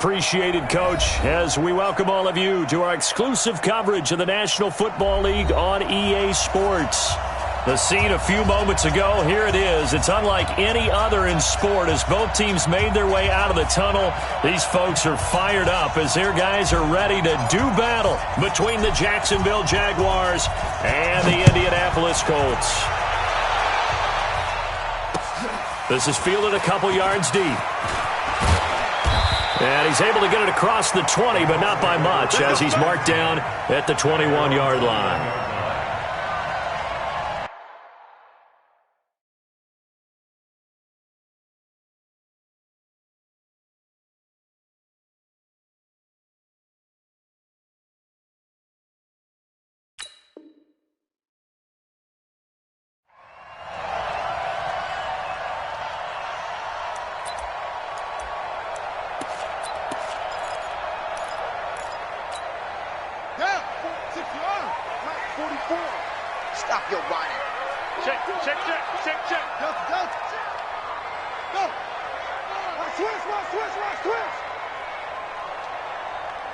Appreciated, Coach, as we welcome all of you to our exclusive coverage of the National Football League on EA Sports. The scene a few moments ago, here it is. It's unlike any other in sport as both teams made their way out of the tunnel. These folks are fired up as their guys are ready to do battle between the Jacksonville Jaguars and the Indianapolis Colts. This is fielded a couple yards deep. And he's able to get it across the 20, but not by much, as he's marked down at the 21-yard line. Stop your running. Check. Go. Switch.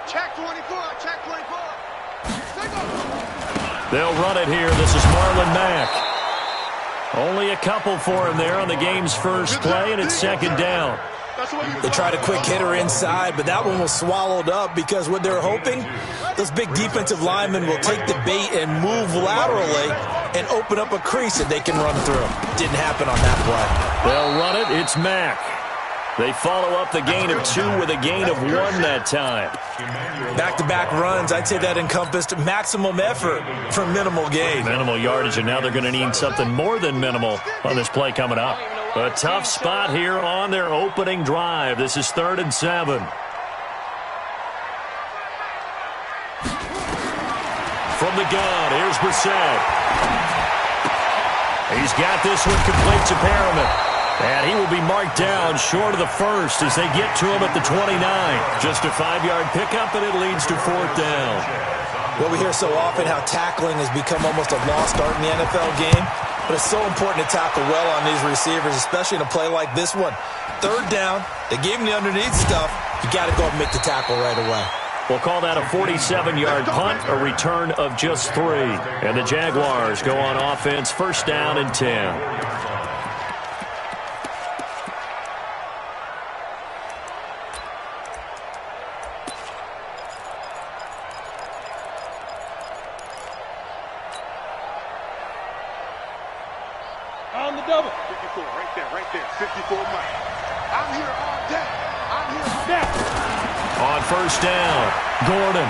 Check 24. They'll run it here. This is Marlon Mack. Only a couple for him there on the game's first play, and it's second down. They tried a quick hitter inside, but that one was swallowed up because what they're hoping, those big defensive linemen will take the bait and move laterally and open up a crease that they can run through. Didn't happen on that play. They'll run it. It's Mack. They follow up the gain of 2 with a gain of 1 that time. Back-to-back runs, I'd say that encompassed maximum effort for minimal gain. Minimal yardage, and now they're going to need something more than minimal on this play coming up. A tough spot here on their opening drive. This is 3rd and 7. From the gun, here's Brissett. He's got this one complete to Perriman. And he will be marked down short of the first as they get to him at the 29. Just a 5-yard pickup, and it leads to 4th down. Well, we hear so often how tackling has become almost a lost art in the NFL game. But it's so important to tackle well on these receivers, especially in a play like this one. 3rd down, they gave him the underneath stuff. You got to go and make the tackle right away. We'll call that a 47-yard punt, a return of just 3. And the Jaguars go on offense, 1st down and 10. On the double. 54, right there. 54 Mike. I'm here all day. On 1st down, Gordon.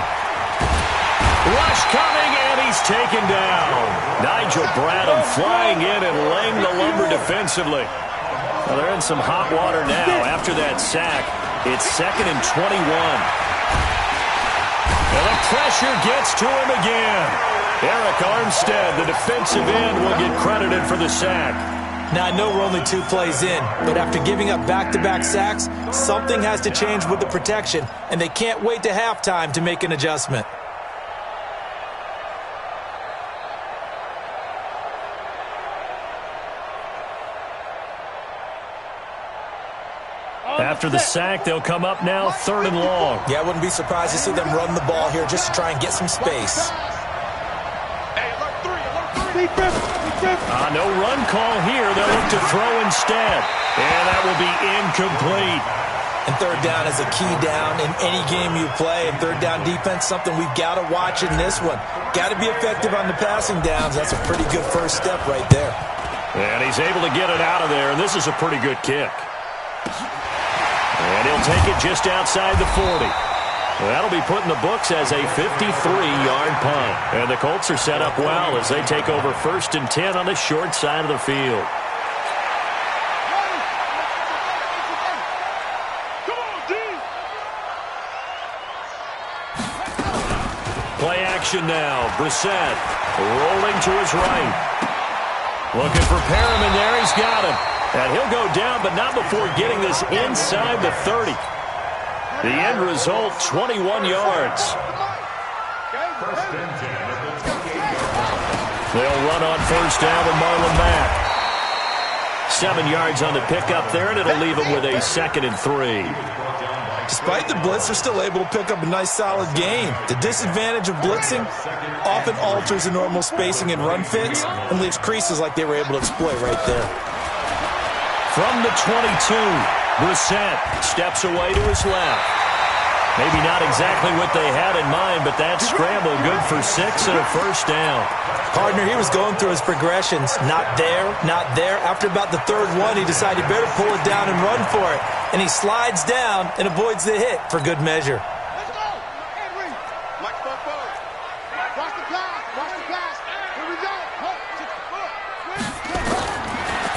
Rush coming, and he's taken down. Nigel Bradham flying in and laying the lumber defensively. Well, they're in some hot water now after that sack. It's 2nd and 21. And the pressure gets to him again. Eric Armstead, the defensive end, will get credited for the sack. Now, I know we're only 2 plays in, but after giving up back-to-back sacks, something has to change with the protection, and they can't wait to halftime to make an adjustment. After the sack, they'll come up now 3rd and long. Yeah, I wouldn't be surprised to see them run the ball here just to try and get some space. No run call here. They'll look to throw instead. And that will be incomplete. And 3rd down is a key down in any game you play. And 3rd down defense, something we've got to watch in this one. Got to be effective on the passing downs. That's a pretty good first step right there. And he's able to get it out of there. And this is a pretty good kick. And he'll take it just outside the 40. That'll be put in the books as a 53-yard punt. And the Colts are set up well as they take over 1st and 10 on the short side of the field. Play action now. Brissett rolling to his right. Looking for Perriman there. He's got him. And he'll go down, but not before getting this inside the 30. The end result, 21 yards. They'll run on 1st down with Marlon Mack. 7 yards on the pickup there, and it'll leave them with a 2nd and 3. Despite the blitz, they're still able to pick up a nice, solid gain. The disadvantage of blitzing often alters the normal spacing and run fits and leaves creases like they were able to exploit right there. From the 22, Brissett steps away to his left. Maybe not exactly what they had in mind, but that scramble good for 6 and a first down. Partner, he was going through his progressions. Not there, not there. After about the third one, he decided he better pull it down and run for it. And he slides down and avoids the hit for good measure. Let's go. Henry. Mike Buffalo. Watch the pass. Watch the pass. Here we go.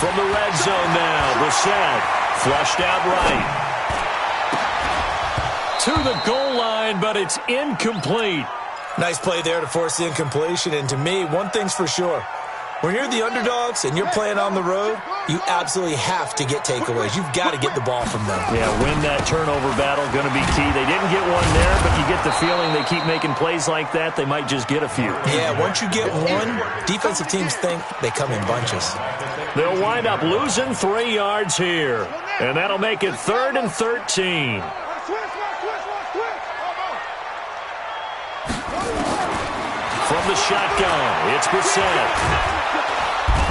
From the red zone now, Brissett flushed out right. To the goal line, but it's incomplete. Nice play there to force the incompletion. And to me, one thing's for sure. When you're the underdogs and you're playing on the road, you absolutely have to get takeaways. You've got to get the ball from them. Yeah, win that turnover battle, going to be key. They didn't get one there, but you get the feeling they keep making plays like that, they might just get a few. Yeah, once you get one, defensive teams think they come in bunches. They'll wind up losing 3 yards here, and that'll make it 3rd and 13. From the shotgun, it's Brissett.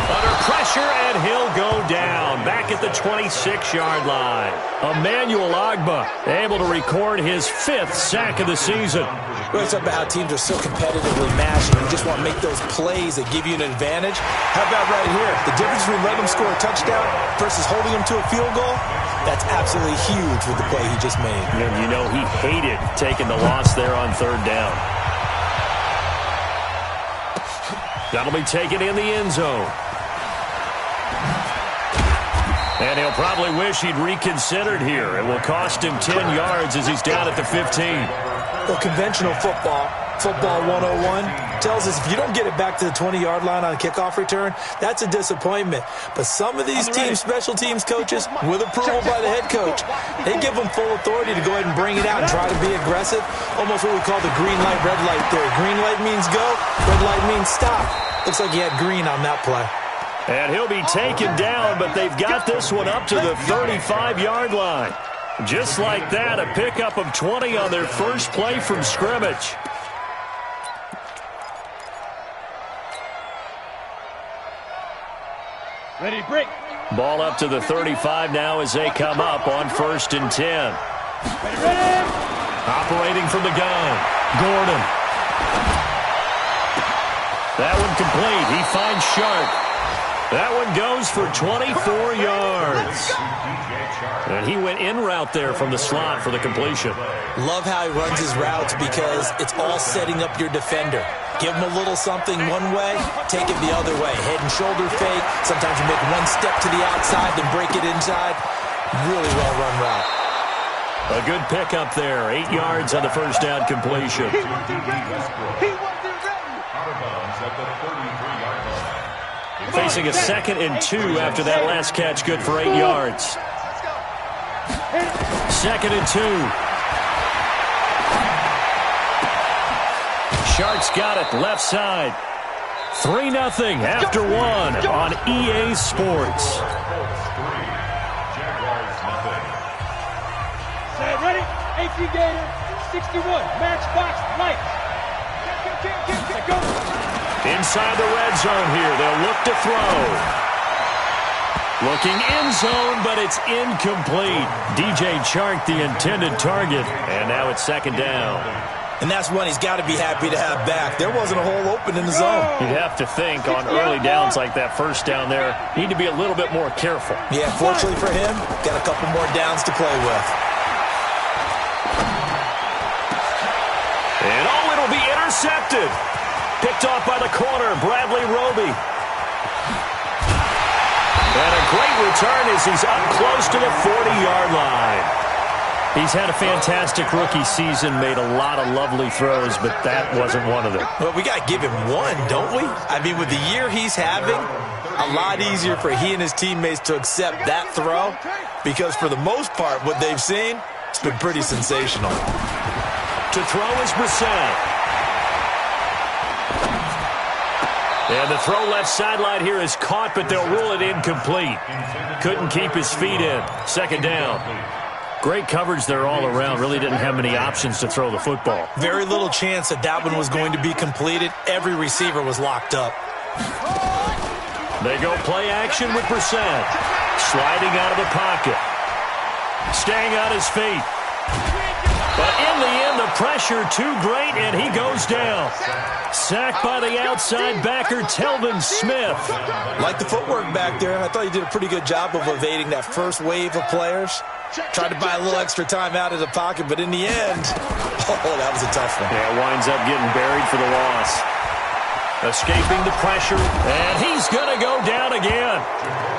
Under pressure, and he'll go down. Back at the 26-yard line. Emmanuel Ogbah able to record his 5th sack of the season. Really talk about how teams are so competitively matched and you just want to make those plays that give you an advantage. How about right here? The difference between letting them score a touchdown versus holding them to a field goal, that's absolutely huge with the play he just made. And you know he hated taking the loss there on 3rd down. That'll be taken in the end zone. And he'll probably wish he'd reconsidered here. It will cost him 10 yards as he's down at the 15. Well, conventional football 101, tells us if you don't get it back to the 20-yard line on a kickoff return, that's a disappointment. But some of these special teams coaches, with approval by the head coach, they give them full authority to go ahead and bring it out and try to be aggressive. Almost what we call the green light, red light theory. Green light means go, red light means stop. Looks like he had green on that play. And he'll be taken down, but they've got this one up to the 35-yard line. Just like that, a pickup of 20 on their first play from scrimmage. Ready, break. Ball up to the 35 now as they come up on 1st and 10. Operating from the gun, Gordon. That one complete. He finds Sharp. That one goes for 24 yards. And he went in route there from the slot for the completion. Love how he runs his routes because it's all setting up your defender. Give him a little something one way, take it the other way. Head and shoulder fake. Sometimes you make one step to the outside, then break it inside. Really well-run route. A good pickup there. 8 yards on the first down completion. Facing a 2nd and 2 after that last catch, good for 8 yards. 2nd and 2. Sharks got it, left side. 3-0 after 1 on EA Sports. Ready? 18 Gator, 61, matchbox, lights. Go. Inside the red zone here, they'll look to throw. Looking end zone, but it's incomplete. DJ Chark, the intended target, and now it's 2nd down. And that's one he's got to be happy to have back. There wasn't a hole open in the zone. You'd have to think on early downs like that first down there, need to be a little bit more careful. Yeah, fortunately for him, got a couple more downs to play with. And it'll be intercepted. Picked off by the corner, Bradley Roby. And a great return as he's up close to the 40-yard line. He's had a fantastic rookie season, made a lot of lovely throws, but that wasn't one of them. Well, we got to give him one, don't we? I mean, with the year he's having, a lot easier for he and his teammates to accept that throw because for the most part, what they've seen, it's been pretty sensational. To throw is Brissett. And the throw left sideline here is caught, but they'll rule it incomplete. Couldn't keep his feet in. 2nd down. Great coverage there all around. Really didn't have many options to throw the football. Very little chance that that one was going to be completed. Every receiver was locked up. They go play action with Brissett. Sliding out of the pocket. Staying on his feet. But in the end, the pressure too great, and he goes down. Sacked by the outside backer, Telvin Smith. Like the footwork back there, I thought he did a pretty good job of evading that first wave of players. Tried to buy a little extra time out of the pocket, but in the end, oh, that was a tough one. Yeah, winds up getting buried for the loss. Escaping the pressure, and he's going to go down again.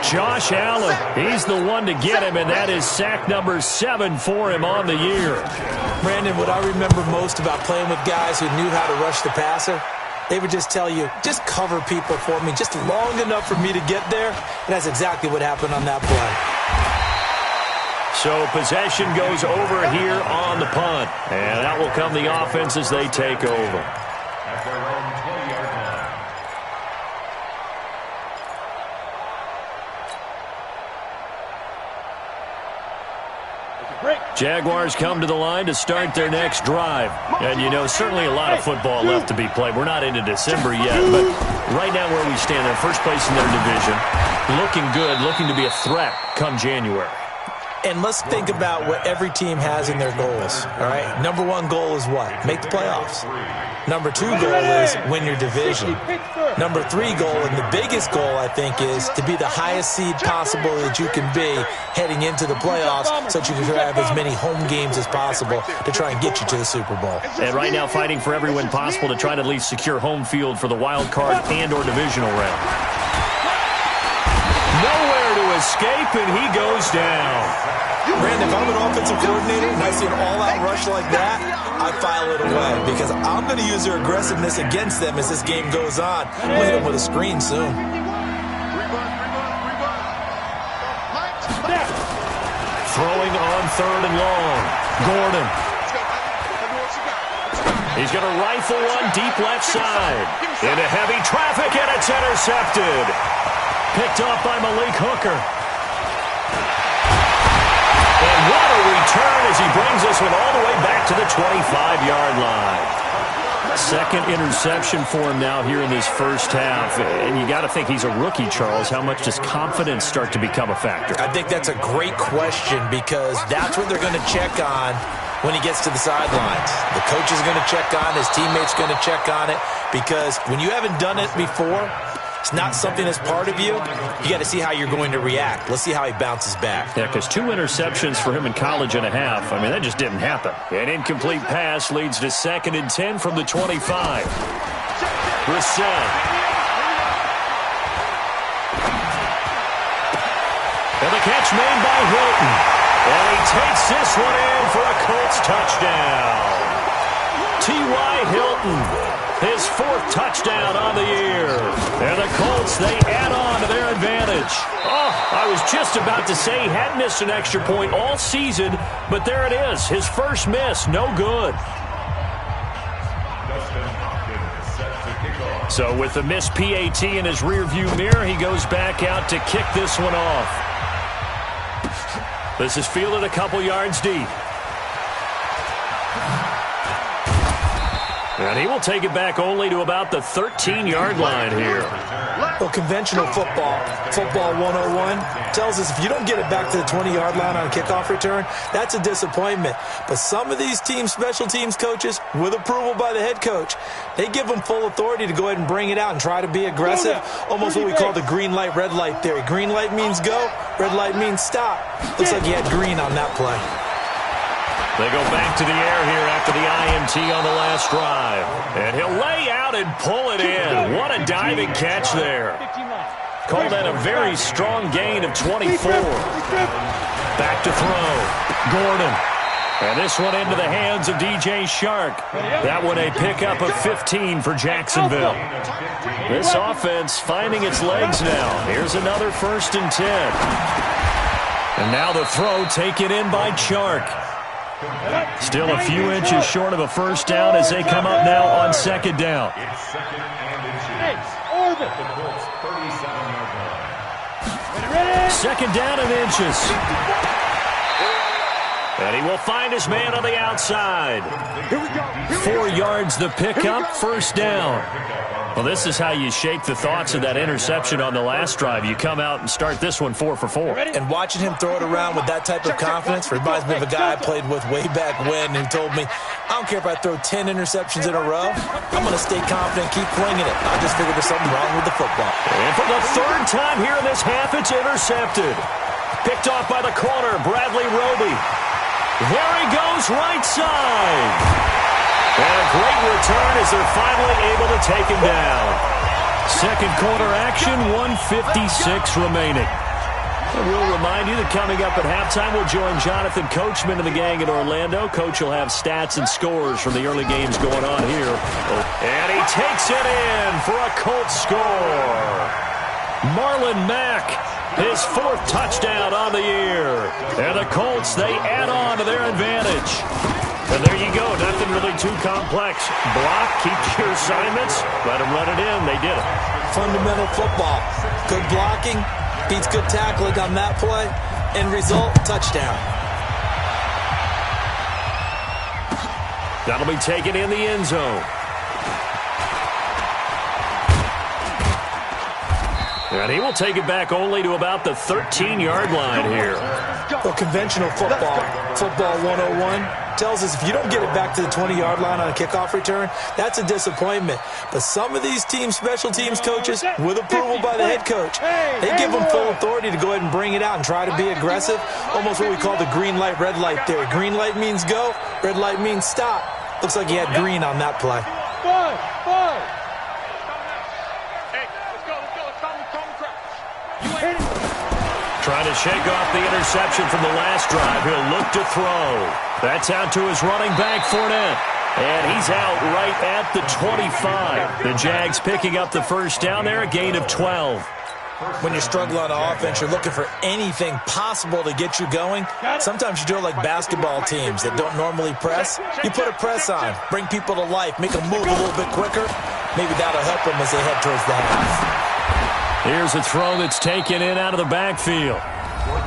Josh Allen, he's the one to get him, and that is sack number 7 for him on the year. Brandon, what I remember most about playing with guys who knew how to rush the passer, they would just tell you, just cover people for me, just long enough for me to get there, and that's exactly what happened on that play. So possession goes over here on the punt, and that will come the offense as they take over. Jaguars come to the line to start their next drive. And, you know, certainly a lot of football left to be played. We're not into December yet, but right now where we stand, they're first place in their division. Looking good, looking to be a threat come January. And let's think about what every team has in their goals, all right? Number 1 goal is what? Make the playoffs. Number 2 goal is win your division. Number 3 goal, and the biggest goal, I think, is to be the highest seed possible that you can be heading into the playoffs so that you can have as many home games as possible to try and get you to the Super Bowl. And right now fighting for every win possible to try to at least secure home field for the wild card and or divisional round. Nowhere to escape, and he goes down. Brandon, if I'm an offensive coordinator and I see an all-out rush like that, I file it away because I'm going to use their aggressiveness against them as this game goes on. I'm going to hit them with a screen soon. Throwing on 3rd and long. Gordon. He's going to rifle one deep left side. Into heavy traffic, and it's intercepted. Picked off by Malik Hooker. And what a return as he brings us all the way back to the 25-yard line. Second interception for him now here in this first half. And you got to think he's a rookie, Charles. How much does confidence start to become a factor? I think that's a great question because that's what they're going to check on when he gets to the sidelines. The coach is going to check on, his teammates going to check on it because when you haven't done it before, it's not something that's part of you. You got to see how you're going to react. Let's see how he bounces back. Yeah, because 2 interceptions for him in college and a half. I mean, that just didn't happen. An incomplete pass leads to 2nd and 10 from the 25. Brissett. And the catch made by Hilton. And he takes this one in for a Colts touchdown. T.Y. Hilton. His 4th touchdown on the year. And the Colts, they add on to their advantage. Oh, I was just about to say he hadn't missed an extra point all season, but there it is. His first miss, no good. So with the missed PAT in his rearview mirror, he goes back out to kick this one off. This is fielded a couple yards deep. And he will take it back only to about the 13-yard line here. Well, conventional football 101, tells us if you don't get it back to the 20-yard line on a kickoff return, that's a disappointment. But some of these special teams coaches, with approval by the head coach, they give them full authority to go ahead and bring it out and try to be aggressive, almost what we call the green light, red light theory. Green light means go, red light means stop. Looks like he had green on that play. They go back to the air here after the IMT on the last drive. And he'll lay out and pull it in. What a diving catch there. Called that a very strong gain of 24. Back to throw. Gordon. And this one into the hands of DJ Shark. That one a pickup of 15 for Jacksonville. This offense finding its legs now. Here's another 1st and 10. And now the throw taken in by Shark. Still a few inches short of a first down as they come up now on 2nd down. Second down and inches. And he will find his man on the outside. Here we go. 4 yards the pickup, first down. Well, this is how you shake the thoughts of that interception on the last drive. You come out and start this one 4 for 4. And watching him throw it around with that type of confidence reminds me of a guy I played with way back when who told me, I don't care if I throw 10 interceptions in a row, I'm going to stay confident, keep flinging it. I just figured there's something wrong with the football. And for the 3rd time here in this half, it's intercepted. Picked off by the corner, Bradley Roby. There he goes, right side. And a great return as they're finally able to take him down. Second quarter action, 1:56 remaining. And we'll remind you that coming up at halftime, we'll join Jonathan Coachman and the gang in Orlando. Coach will have stats and scores from the early games going on here. And he takes it in for a Colts score. Marlon Mack, his 4th touchdown on the year. And the Colts, they add on to their advantage. And there you go, nothing really too complex. Block, keep your assignments, let them run it in. They did it. Fundamental football. Good blocking, beats good tackling on that play. End result, touchdown. That'll be taken in the end zone. And he will take it back only to about the 13-yard line here. Well, conventional football 101, tells us if you don't get it back to the 20-yard line on a kickoff return, that's a disappointment. But some of these team special teams coaches, with approval by the head coach, they give them full authority to go ahead and bring it out and try to be aggressive, almost what we call the green light, red light theory. Green light means go, red light means stop. Looks like he had green on that play. Trying to shake off the interception from the last drive. He'll look to throw. That's out to his running back, Fournette. And he's out right at the 25. The Jags picking up the first down there, a gain of 12. When you're struggling on offense, you're looking for anything possible to get you going. Sometimes you do it like basketball teams that don't normally press. You put a press on, bring people to life, make them move a little bit quicker. Maybe that'll help them as they head towards the half. Here's a throw that's taken in out of the backfield.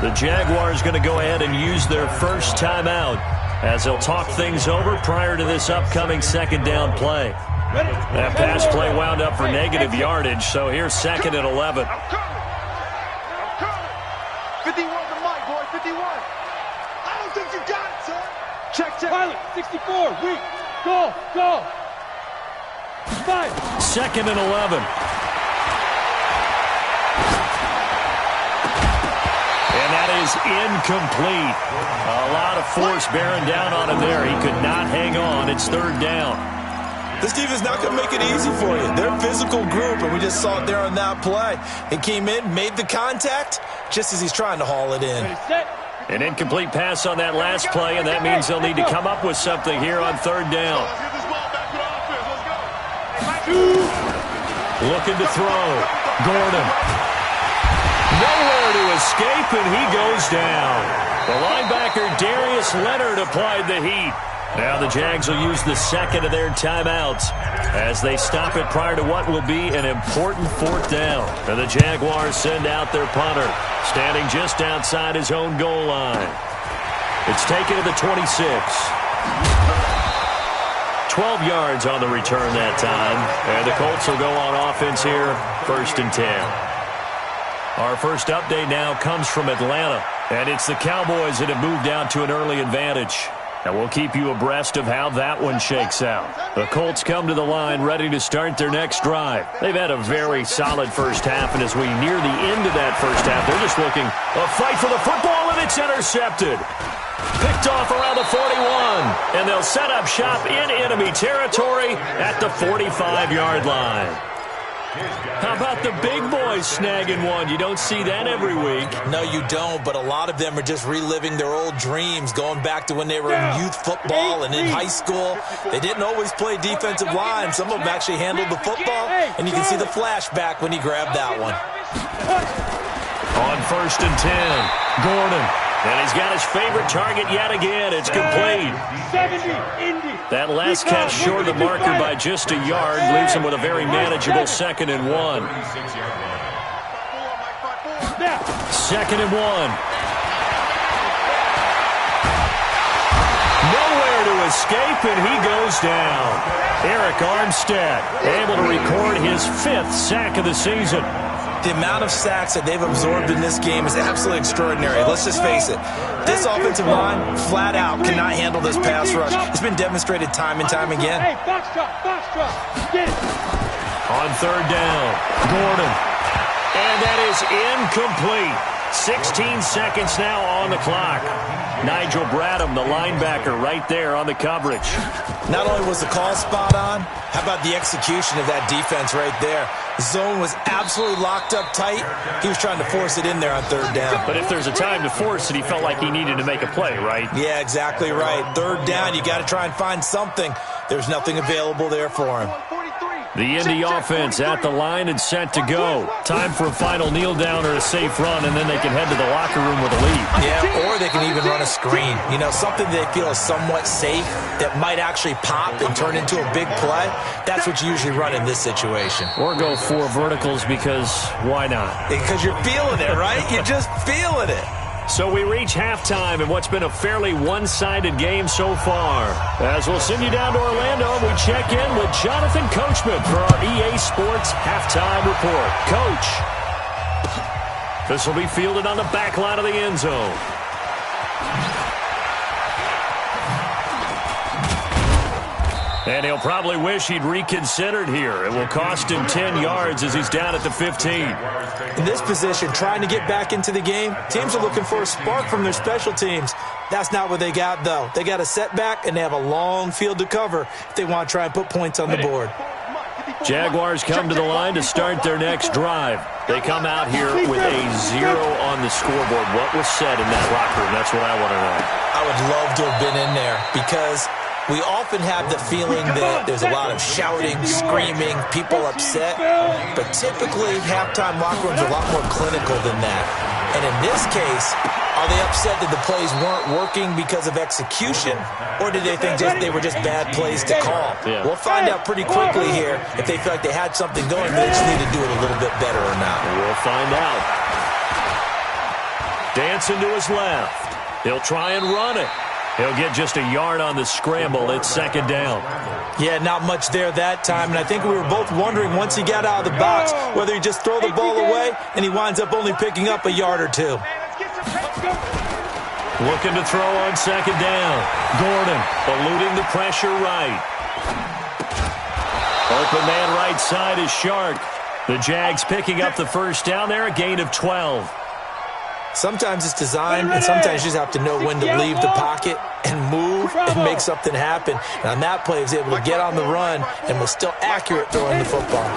The Jaguars going to go ahead and use their first timeout as they'll talk things over prior to this upcoming second down play. That pass play wound up for negative yardage, so here's 2nd and 11. I'm coming. 51 to Mike, boy, 51. I don't think you got it, son. Check. Pilot, 64, weak. Go. 5. 2nd and 11. And that is incomplete. A lot of force bearing down on him there. He could not hang on. It's 3rd down. This defense is not going to make it easy for you. They're a physical group, and we just saw it there on that play. It came in, made the contact, just as he's trying to haul it in. An incomplete pass on that last play, and that means they'll need to come up with something here on 3rd down. Let's get this ball back to the offense. Let's go. Looking to throw. Gordon. Nowhere to escape, and he goes down. The linebacker, Darius Leonard, applied the heat. Now the Jags will use the 2nd of their timeouts as they stop it prior to what will be an important 4th down. And the Jaguars send out their punter, standing just outside his own goal line. It's taken to the 26. 12 yards on the return that time. And the Colts will go on offense here, 1st and 10. Our first update now comes from Atlanta, and it's the Cowboys that have moved out to an early advantage. And we'll keep you abreast of how that one shakes out. The Colts come to the line ready to start their next drive. They've had a very solid first half, and as we near the end of that first half, they're just looking a fight for the football, and it's intercepted. Picked off around the 41, and they'll set up shop in enemy territory at the 45-yard line. How about the big boys snagging one? You don't see that every week. No, you don't, but a lot of them are just reliving their old dreams, going back to when they were in youth football and in high school. They didn't always play defensive line. Some of them actually handled the football, and you can see the flashback when he grabbed that one. On 1st and 10, Gordon. And he's got his favorite target yet again. It's complete. 70, Indy. That last catch short of the marker by just a yard leaves him with a very manageable 2nd and 1. 2nd and 1. escape, and he goes down. Arik Armstead able to record his 5th sack of the season. The amount of sacks that they've absorbed in this game is absolutely extraordinary. Let's just face it. This offensive line, flat out, cannot handle this pass rush. It's been demonstrated time and time again. Hey, box drop, get it. On 3rd down, Gordon. And that is incomplete. 16 seconds now on the clock. Nigel Bradham, the linebacker, right there on the coverage. Not only was the call spot on, how about the execution of that defense right there? The zone was absolutely locked up tight. He was trying to force it in there on 3rd down. But if there's a time to force it, he felt like he needed to make a play, right? Yeah, exactly right. 3rd down, you got to try and find something. There's nothing available there for him. The Indy offense at the line and set to go. Time for a final kneel down or a safe run, and then they can head to the locker room with a lead. Yeah, or they can even run a screen. You know, something they feel is somewhat safe that might actually pop and turn into a big play. That's what you usually run in this situation. Or go 4 verticals because why not? Because you're feeling it, right? You're just feeling it. So we reach halftime in what's been a fairly one-sided game so far. As we'll send you down to Orlando, we check in with Jonathan Coachman for our EA Sports Halftime Report. Coach, this will be fielded on the back line of the end zone. And he'll probably wish he'd reconsidered here. It will cost him 10 yards as he's down at the 15. In this position, trying to get back into the game, teams are looking for a spark from their special teams. That's not what they got, though. They got a setback, and they have a long field to cover if they want to try and put points on the board. Jaguars come to the line to start their next drive. They come out here with a 0 on the scoreboard. What was said in that locker room? That's what I want to know. I would love to have been in there because we often have the feeling that there's a lot of shouting, screaming, people upset, but typically halftime locker rooms are a lot more clinical than that. And in this case, are they upset that the plays weren't working because of execution, or did they think they were just bad plays to call? Yeah. We'll find out pretty quickly here if they feel like they had something going, but they just need to do it a little bit better or not. We'll find out. Dancing to his left. He'll try and run it. He'll get just a yard on the scramble. It's 2nd down. Yeah, not much there that time, and I think we were both wondering once he got out of the box whether he'd just throw the ball away, and he winds up only picking up a yard or 2. Looking to throw on 2nd down. Gordon eluding the pressure right. Open man right side is Shark. The Jags picking up the 1st down there, a gain of 12. Sometimes it's design, and sometimes you just have to know when to leave the pocket and move and make something happen. And on that play, he was able to get on the run and was still accurate throwing the football.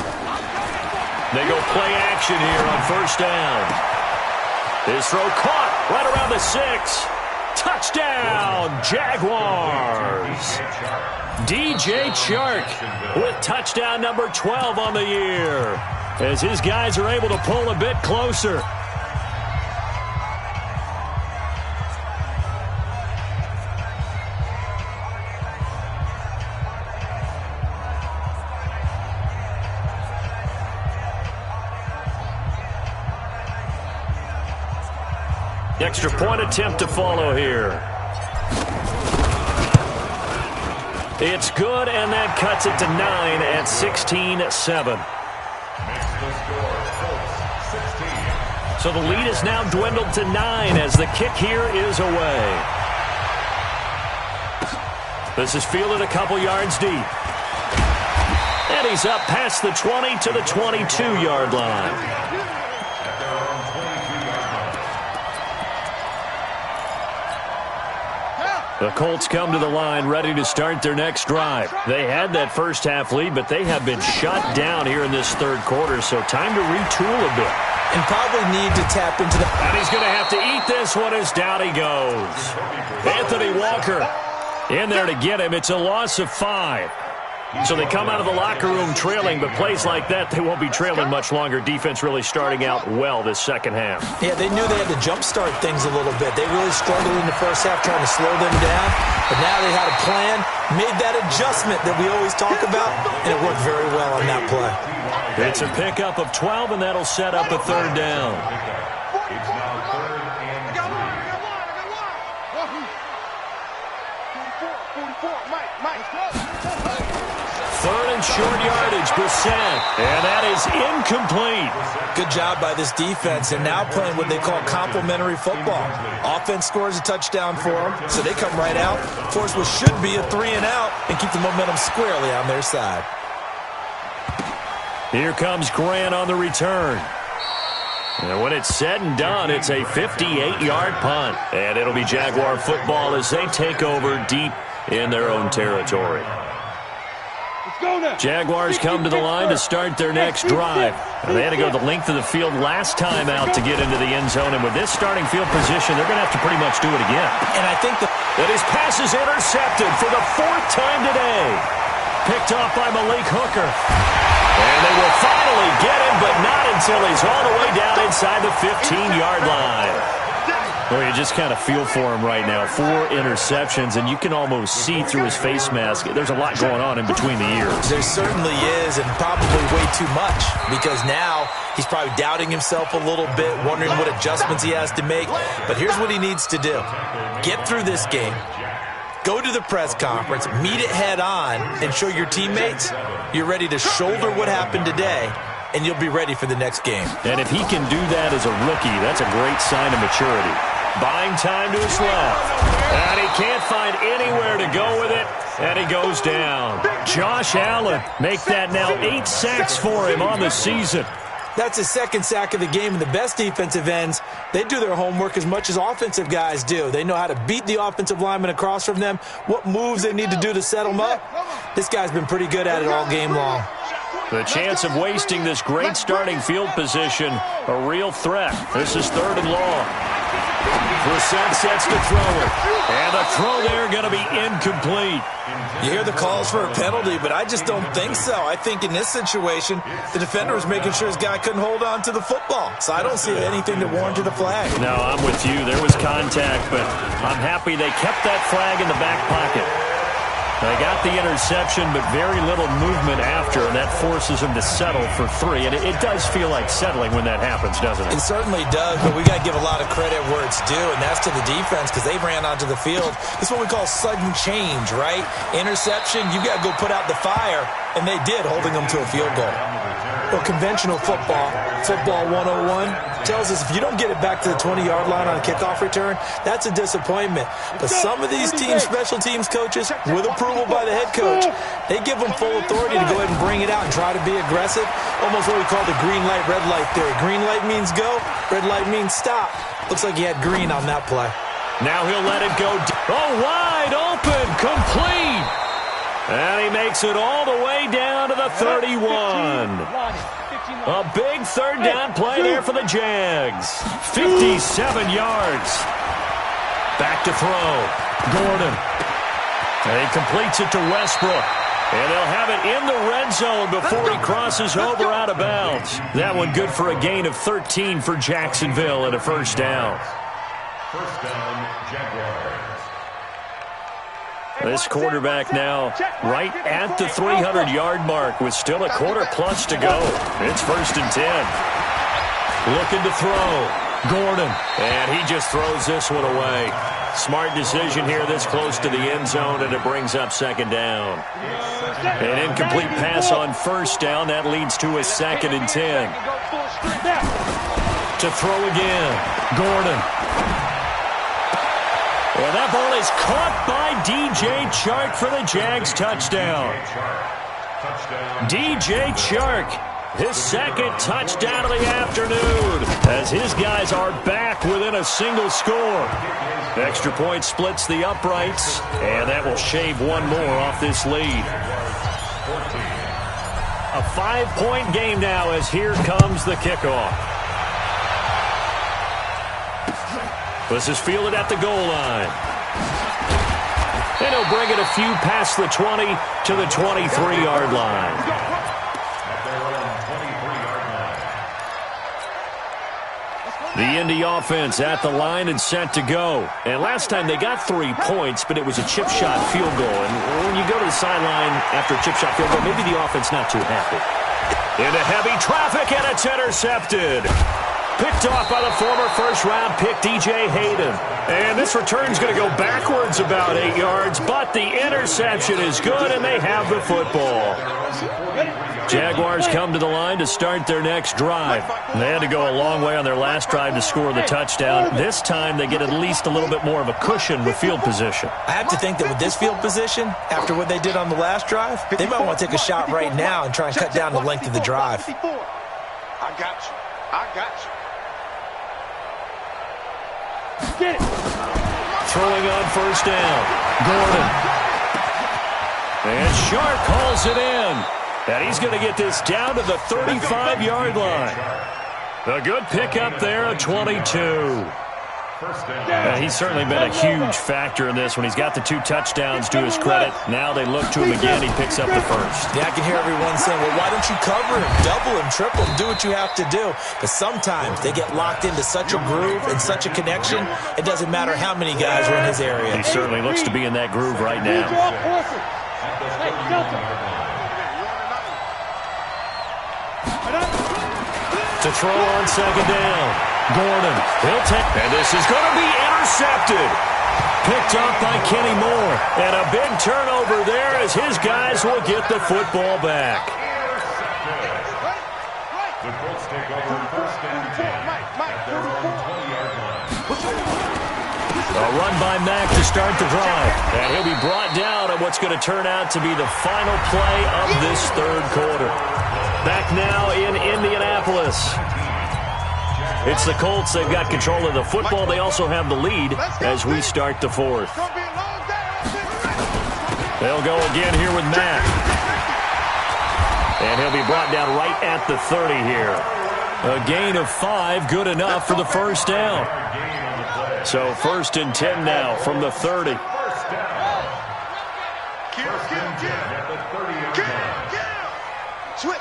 They go play action here on 1st down. This throw caught right around the 6. Touchdown, Jaguars. DJ Chark with touchdown number 12 on the year as his guys are able to pull a bit closer. Extra point attempt to follow here. It's good, and that cuts it to 9 at 16-7. So the lead is now dwindled to 9 as the kick here is away. This is fielded a couple yards deep. And he's up past the 20 to the 22-yard line. The Colts come to the line ready to start their next drive. They had that first half lead, but they have been shut down here in this 3rd quarter, so time to retool a bit. And probably need to tap into the... And he's going to have to eat this one as down he goes. Anthony Walker in there to get him. It's a loss of 5. So they come out of the locker room trailing, but plays like that, they won't be trailing much longer. Defense really starting out well this 2nd half. Yeah, they knew they had to jumpstart things a little bit. They really struggled in the first half trying to slow them down, but now they had a plan, made that adjustment that we always talk about, and it worked very well on that play. It's a pickup of 12, and that'll set up a 3rd down. Third and short yardage, Brissett. And that is incomplete. Good job by this defense, and now playing what they call complementary football. Offense scores a touchdown for them, so they come right out, force what should be a 3-and-out, and keep the momentum squarely on their side. Here comes Grant on the return. And when it's said and done, it's a 58-yard punt. And it'll be Jaguar football as they take over deep in their own territory. Jaguars come to the line to start their next drive. They had to go the length of the field last time out to get into the end zone, and with this starting field position, they're going to have to pretty much do it again. And I think that his pass is intercepted for the 4th time today. Picked off by Malik Hooker. And they will finally get him, but not until he's all the way down inside the 15-yard line. Well, you just kind of feel for him right now. 4 interceptions, and you can almost see through his face mask. There's a lot going on in between the ears. There certainly is, and probably way too much, because now he's probably doubting himself a little bit, wondering what adjustments he has to make. But here's what he needs to do. Get through this game. Go to the press conference, meet it head on, and show your teammates you're ready to shoulder what happened today, and you'll be ready for the next game. And if he can do that as a rookie, that's a great sign of maturity. Buying time to his left. And he can't find anywhere to go with it, and he goes down. Josh Allen make that now 8 sacks for him on the season. That's his 2nd sack of the game, and the best defensive ends, they do their homework as much as offensive guys do. They know how to beat the offensive lineman across from them, what moves they need to do to set them up. This guy's been pretty good at it all game long. The chance of wasting this great starting field position, a real threat. This is 3rd and long. Brissett sets to throw it. And the throw there going to be incomplete. You hear the calls for a penalty, but I just don't think so. I think in this situation, the defender was making sure his guy couldn't hold on to the football. So I don't see anything that warranted a flag. No, I'm with you. There was contact, but I'm happy they kept that flag in the back pocket. They got the interception, but very little movement after, and that forces them to settle for 3. And it does feel like settling when that happens, doesn't it? It certainly does, but we got to give a lot of credit where it's due, and that's to the defense because they ran onto the field. This is what we call sudden change, right? Interception, you got to go put out the fire, and they did, holding them to a field goal. Well, conventional football 101, tells us if you don't get it back to the 20-yard line on a kickoff return, that's a disappointment. But some of these team special teams coaches, with approval by the head coach, they give them full authority to go ahead and bring it out and try to be aggressive. Almost what we call the green light, red light theory. Green light means go, red light means stop. Looks like he had green on that play. Now he'll let it go. Oh, wide open, complete. And he makes it all the way down to the 31. A big 3rd down play there for the Jags. 57 yards. Back to throw. Gordon. And he completes it to Westbrook. And they'll have it in the red zone before he crosses over out of bounds. That one good for a gain of 13 for Jacksonville and a 1st down. First down, Jaguars. This quarterback now right at the 300-yard mark with still a quarter plus to go. It's 1st and 10. Looking to throw. Gordon. And he just throws this one away. Smart decision here this close to the end zone, and it brings up 2nd down. An incomplete pass on 1st down. That leads to a 2nd and 10. To throw again. Gordon. And that ball is caught by DJ Chark for the Jags touchdown. DJ Chark, his 2nd touchdown of the afternoon, as his guys are back within a single score. Extra point splits the uprights, and that will shave one more off this lead. A 5-point game now as here comes the kickoff. This is fielded at the goal line. And he'll bring it a few past the 20 to the 23-yard line. The Indy offense at the line and set to go. And last time they got 3 points, but it was a chip shot field goal. And when you go to the sideline after a chip shot field goal, maybe the offense not too happy. Into heavy traffic, and it's intercepted. Picked off by the former first-round pick, DJ Hayden. And this return's going to go backwards about 8 yards, but the interception is good, and they have the football. Jaguars come to the line to start their next drive. And they had to go a long way on their last drive to score the touchdown. This time they get at least a little bit more of a cushion with field position. I have to think that with this field position, after what they did on the last drive, they might want to take a shot right now and try and cut down the length of the drive. I got you. I got you. Get it. Throwing on first down. Gordon. And Sharp calls it in. And he's going to get this down to the 35-yard line. A good pickup there at 22. He's certainly been a huge factor in this when he's got the 2 touchdowns to his credit. Now they look to him again. He picks up the first. Yeah, I can hear everyone saying, well, why don't you cover him, double him, triple him, do what you have to do. But sometimes they get locked into such a groove and such a connection, it doesn't matter how many guys are in his area. He certainly looks to be in that groove right now. Hey, Delta. To throw on second down. Gordon, he'll take, and this is going to be intercepted. Picked up by Kenny Moore. And a big turnover there as his guys will get the football back. The Colts take over first and 10 at their own 20-yard line. A run by Mack to start the drive. And he'll be brought down on what's going to turn out to be the final play of this third quarter. Back now in Indianapolis. It's the Colts. They've got control of the football. They also have the lead as we start the fourth. They'll go again here with Mack. And he'll be brought down right at the 30 here. A gain of 5, good enough for the first down. So first and 10 now from the 30. Switch.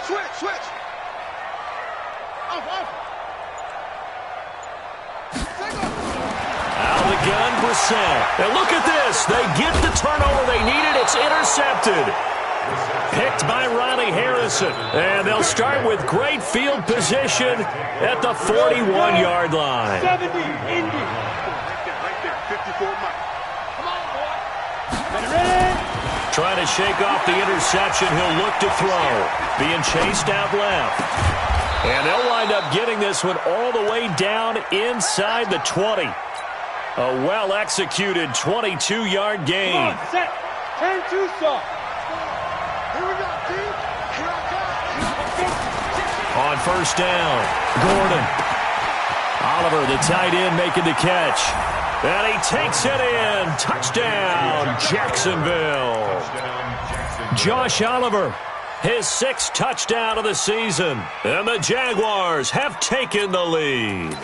Out of the gun, Brissett. And look at this. They get the turnover they needed. It's intercepted. Picked by Ronnie Harrison. And they'll start with great field position at the 41-yard line. 70, Indy. Right there, 54 Mike. Come on, boy. Ready? Trying to shake off the interception. He'll look to throw. Being chased out left. And they'll wind up getting this one all the way down inside the 20. A well-executed 22-yard gain. Come on, set. Turn too soft. Here we go, team. Here I come. On first down, Gordon. Oliver, the tight end, making the catch. And he takes it in. Touchdown, Jacksonville. Josh Oliver, his 6th touchdown of the season. And the Jaguars have taken the lead.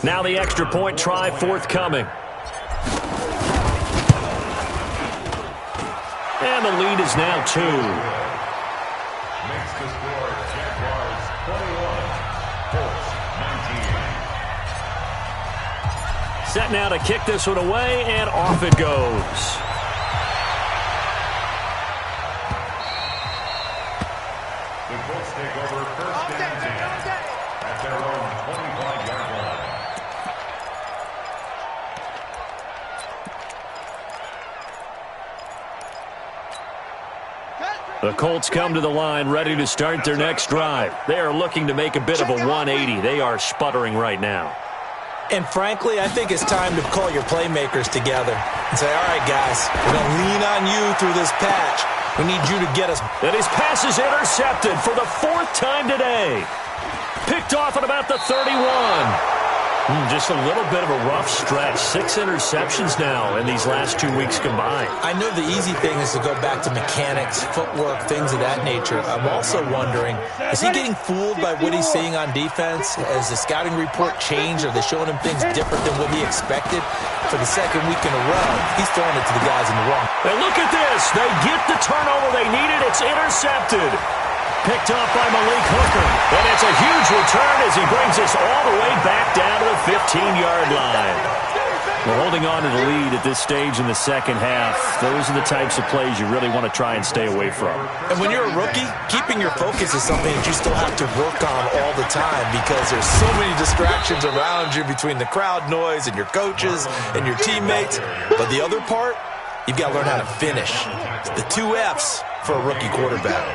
Now the extra point try forthcoming. And the lead is now 2. Makes the score Jaguars 21, Colts 19. Set now to kick this one away, and off it goes. The Colts take over first and 10 at their own 25-yard line. The Colts come to the line ready to start their next drive. They are looking to make a bit of a 180. They are sputtering right now. And frankly, I think it's time to call your playmakers together and say, all right, guys, we're going to lean on you through this patch. We need you to get us. And his pass is intercepted for the 4th time today. Picked off at about the 31. Just a little bit of a rough stretch. 6 interceptions now in these last 2 weeks combined. I know the easy thing is to go back to mechanics, footwork, things of that nature. I'm also wondering, is he getting fooled by what he's seeing on defense? Has the scouting report changed? Are they showing him things different than what he expected? For the 2nd week in a row, he's throwing it to the guys in the wrong. And look at this. They get the turnover they needed. It's intercepted. Picked off by Malik Hooker. And it's a huge return as he brings us all the way back down to the 15-yard line. Well, holding on to the lead at this stage in the second half, those are the types of plays you really want to try and stay away from. And when you're a rookie, keeping your focus is something that you still have to work on all the time because there's so many distractions around you between the crowd noise and your coaches and your teammates. But the other part, you've got to learn how to finish. It's the 2 F's for a rookie quarterback.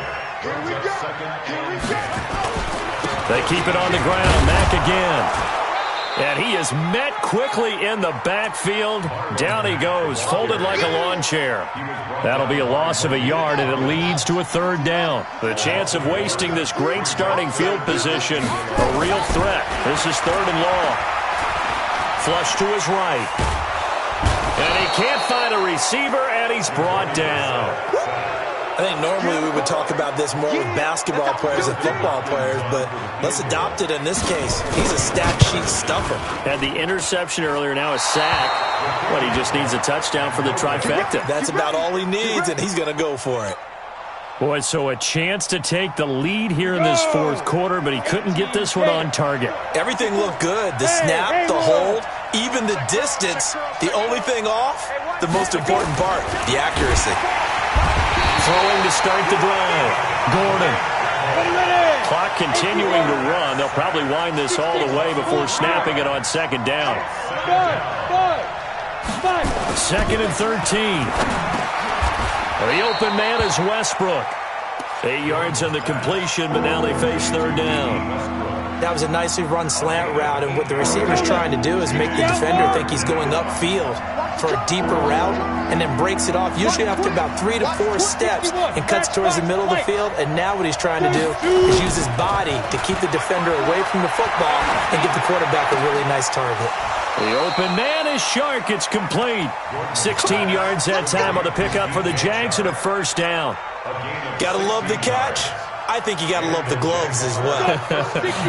They keep it on the ground. Mack again. And he is met quickly in the backfield. Down he goes, folded like a lawn chair. That'll be a loss of a yard, and it leads to a 3rd down. The chance of wasting this great starting field position, a real threat. This is 3rd and long. Flush to his right. And he can't find a receiver, and he's brought down. I think normally we would talk about this more with basketball players and football players, but let's adopt it in this case. He's a stat sheet stuffer. Had the interception earlier, now a sack. But he just needs a touchdown for the trifecta. That's about all he needs, and he's going to go for it. Boy, so a chance to take the lead here in this 4th quarter, but he couldn't get this one on target. Everything looked good. The snap, the hold, even the distance. The only thing off, the most important part, the accuracy. Throwing to start the drive. Gordon. Clock continuing to run. They'll probably wind this all the way before snapping it on 2nd down. 2nd and 13. The open man is Westbrook. 8 yards on the completion, but now they face 3rd down. That was a nicely run slant route, and what the receiver's trying to do is make the defender think he's going upfield for a deeper route and then breaks it off, usually after about 3 to 4 steps, and cuts towards the middle of the field. And now what he's trying to do is use his body to keep the defender away from the football and give the quarterback a really nice target. The open man is Shark. It's complete. 16 yards that time on the pickup for the Jags and a 1st down. Gotta love the catch. I think you got to love the gloves as well.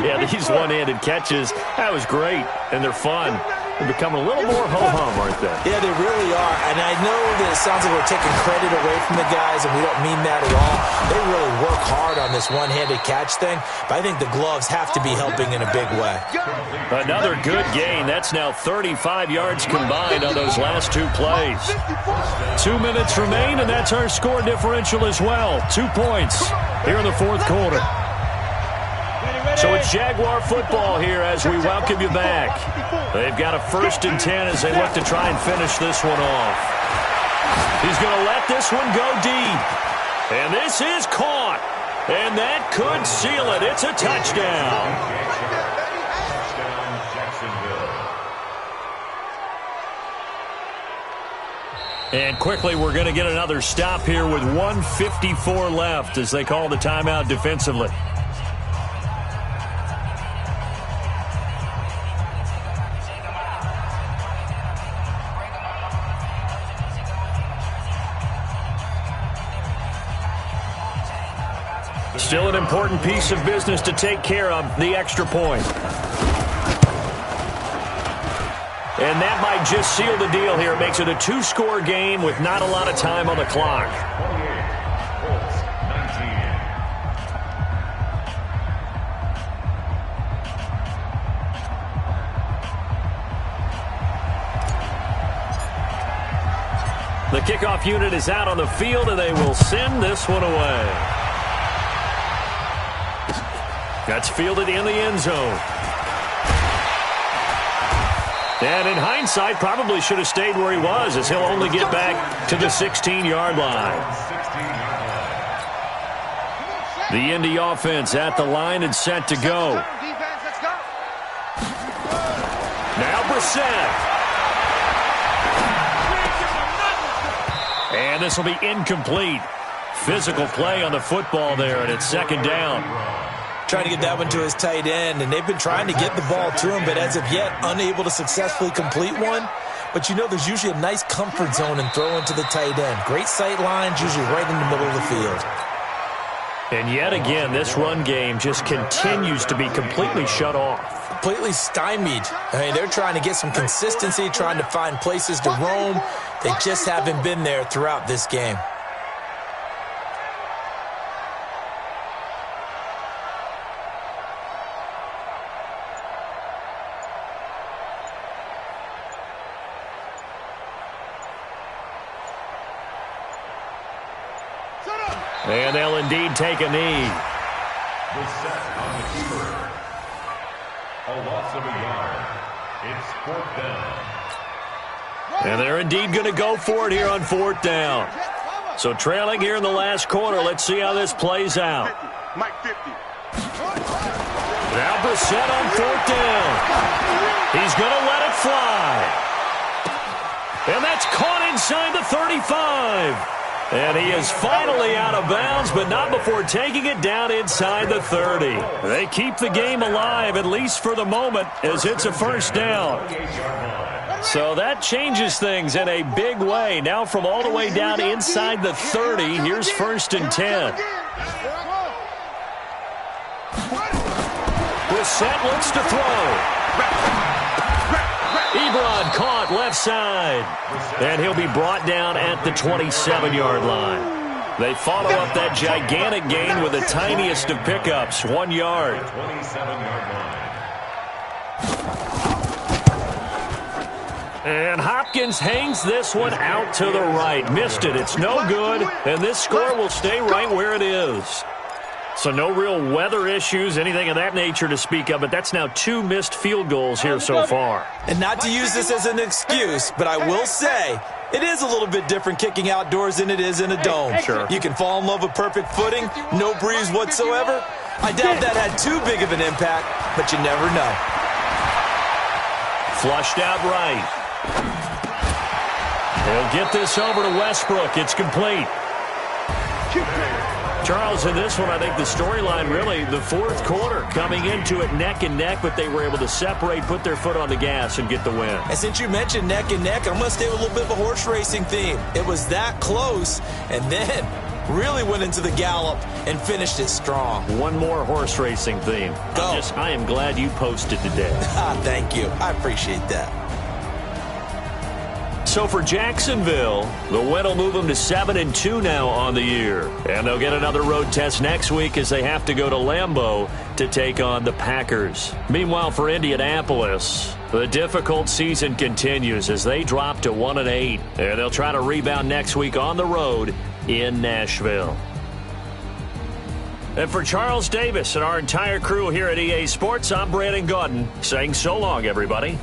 Yeah, these one-handed catches, that was great, and they're fun. They're becoming a little more ho-hum, aren't they? Yeah, they really are. And I know that it sounds like we're taking credit away from the guys, and we don't mean that at all. They really work hard on this one-handed catch thing, but I think the gloves have to be helping in a big way. Another good gain. That's now 35 yards combined on those last 2 plays. 2 minutes remain, and that's our score differential as well. 2 points here in the 4th quarter. So it's Jaguar football here as we welcome you back. They've got a 1st and 10 as they look to try and finish this one off. He's going to let this one go deep. And this is caught. And that could seal it. It's a touchdown. And quickly, we're going to get another stop here with 1:54 left as they call the timeout defensively. Still an important piece of business to take care of, the extra point. And that might just seal the deal here. It makes it a 2-score game with not a lot of time on the clock. The kickoff unit is out on the field, and they will send this one away. That's fielded in the end zone. And in hindsight, probably should have stayed where he was, as he'll only get back to the 16-yard line. The Indy offense at the line and set to go. Now Brissett. And this will be incomplete. Physical play on the football there, and it's 2nd down. Trying to get that one to his tight end, and they've been trying to get the ball to him, but as of yet, unable to successfully complete one. But you know there's usually a nice comfort zone in throwing to the tight end. Great sight lines, usually right in the middle of the field. And yet again, this run game just continues to be completely shut off. Completely stymied. I mean, they're trying to get some consistency, trying to find places to roam. They just haven't been there throughout this game. And they'll indeed take a knee. The set on the keeper. A loss of a yard. It's 4th down. And they're indeed going to go for it here on 4th down. So trailing here in the last quarter. Let's see how this plays out. Mike 50. Now Brissett on 4th down. He's going to let it fly. And that's caught inside the 35. And he is finally out of bounds, but not before taking it down inside the 30. They keep the game alive, at least for the moment, as it's a 1st down. So that changes things in a big way. Now from all the way down inside the 30, here's 1st and 10. Brissett looks to throw. Ebron caught left side. And he'll be brought down at the 27-yard line. They follow up that gigantic gain with the tiniest of pickups, 1 yard. 27-yard line. And Hopkins hangs this one out to the right. Missed it. It's no good. And this score will stay right where it is. So no real weather issues, anything of that nature to speak of, but that's now 2 missed field goals here so far. And not to use this as an excuse, but I will say it is a little bit different kicking outdoors than it is in a dome. Sure. You can fall in love with perfect footing, no breeze whatsoever. I doubt that had too big of an impact, but you never know. Flushed out right. He'll get this over to Westbrook. It's complete. Charles, in this one, I think the storyline really, the 4th quarter, coming into it neck and neck, but they were able to separate, put their foot on the gas, and get the win. And since you mentioned neck and neck, I'm going to stay with a little bit of a horse racing theme. It was that close, and then really went into the gallop and finished it strong. One more horse racing theme. Go. I am glad you posted today. Thank you. I appreciate that. So for Jacksonville, the win will move them to 7-2 now on the year. And they'll get another road test next week as they have to go to Lambeau to take on the Packers. Meanwhile, for Indianapolis, the difficult season continues as they drop to 1-8. And they'll try to rebound next week on the road in Nashville. And for Charles Davis and our entire crew here at EA Sports, I'm Brandon Gaudin saying so long, everybody.